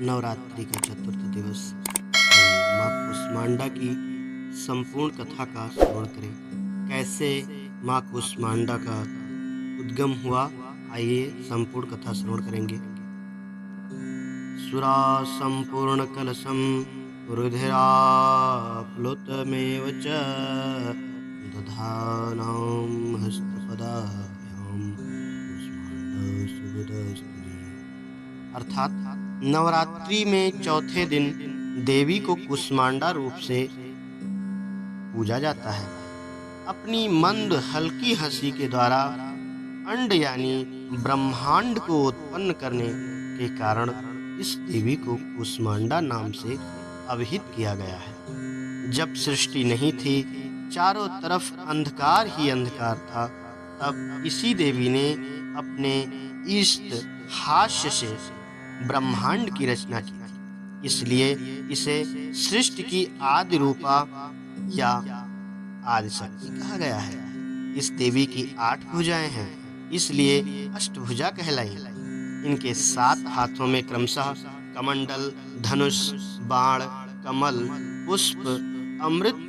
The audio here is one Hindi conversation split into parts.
नवरात्रि का चतुर्थ दिवस। आइए माँ कुष्मांडा की संपूर्ण कथा का श्रवण करें। कैसे माँ कुष्मांडा का उद्गम हुआ, आइए संपूर्ण कथा श्रवण करेंगे। सुरा संपूर्ण कलशम रुधिराप्लुतमेव च दधानां हस्तपदाभ्यां कुष्मांडा। अर्थात नवरात्रि में चौथे दिन देवी को कुष्मांडा रूप से पूजा जाता है। अपनी मंद हल्की हंसी के द्वारा अंड यानी ब्रह्मांड को उत्पन्न करने के कारण इस देवी को कुष्मांडा नाम से अभिहित किया गया है। जब सृष्टि नहीं थी, चारों तरफ अंधकार ही अंधकार था, तब इसी देवी ने अपने इष्ट हास्य से ब्रह्मांड की रचना की थी। इसलिए इसे सृष्टि की आदि रूपा या आदि शक्ति कहा गया है। इस देवी की 8 भुजाएं हैं, इसलिए अष्टभुजा कहलाई। इनके 7 हाथों में क्रमशः कमंडल, धनुष, बाण, कमल, पुष्प, अमृत,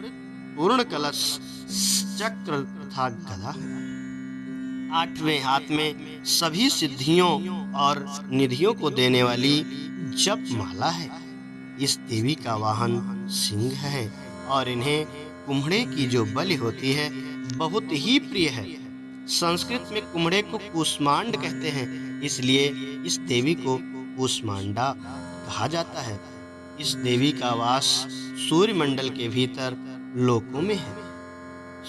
पूर्ण कलश, चक्र तथा गदा है। 8वें हाथ में सभी सिद्धियों और निधियों को देने वाली जप माला है। इस देवी का वाहन सिंह है और इन्हें कुम्हड़े की जो बलि होती है बहुत ही प्रिय है। संस्कृत में कुम्हड़े को कूष्मांड कहते हैं, इसलिए इस देवी को कूष्मांडा कहा जाता है। इस देवी का वास सूर्य मंडल के भीतर लोकों में है।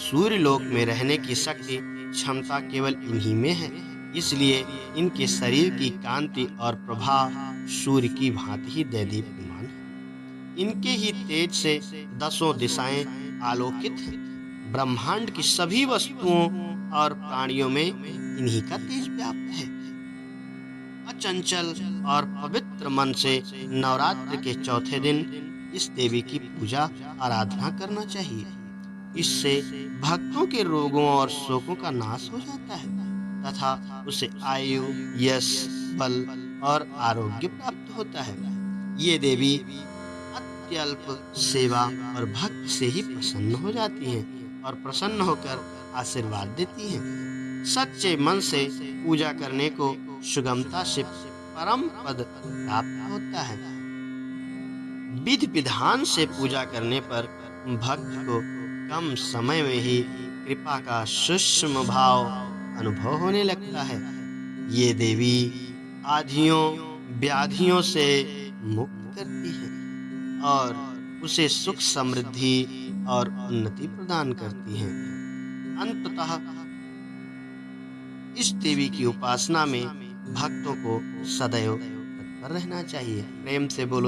सूर्य लोक में रहने की शक्ति क्षमता केवल इन्हीं में है, इसलिए इनके शरीर की कांति और प्रभा सूर्य की भांति ही दैदीप्यमान है। इनके ही तेज से 10 दिशाएं आलोकित हैं। ब्रह्मांड की सभी वस्तुओं और प्राणियों में इन्हीं का तेज व्याप्त है। अचंचल और पवित्र मन से नवरात्र के चौथे दिन इस देवी की पूजा आराधना करना चाहिए। इससे भक्तों के रोगों और शोकों का नाश हो जाता है तथा उसे आयु, यश, बल और आरोग्य प्राप्त होता है। ये देवी अत्यल्प सेवा और भक्ति से ही प्रसन्न हो जाती हैं और प्रसन्न होकर आशीर्वाद देती हैं। सच्चे मन से पूजा करने को सुगमता से परम पद प्राप्त होता है। विधि विधान से पूजा करने पर भक्त को कम समय में ही कृपा का सूक्ष्म भाव अनुभव होने लगता है। ये देवी आधियों व्याधियों से मुक्त करती है और उसे सुख, समृद्धि और उन्नति प्रदान करती है। अंततः इस देवी की उपासना में भक्तों को सदैव तत्पर रहना चाहिए। प्रेम से बोलो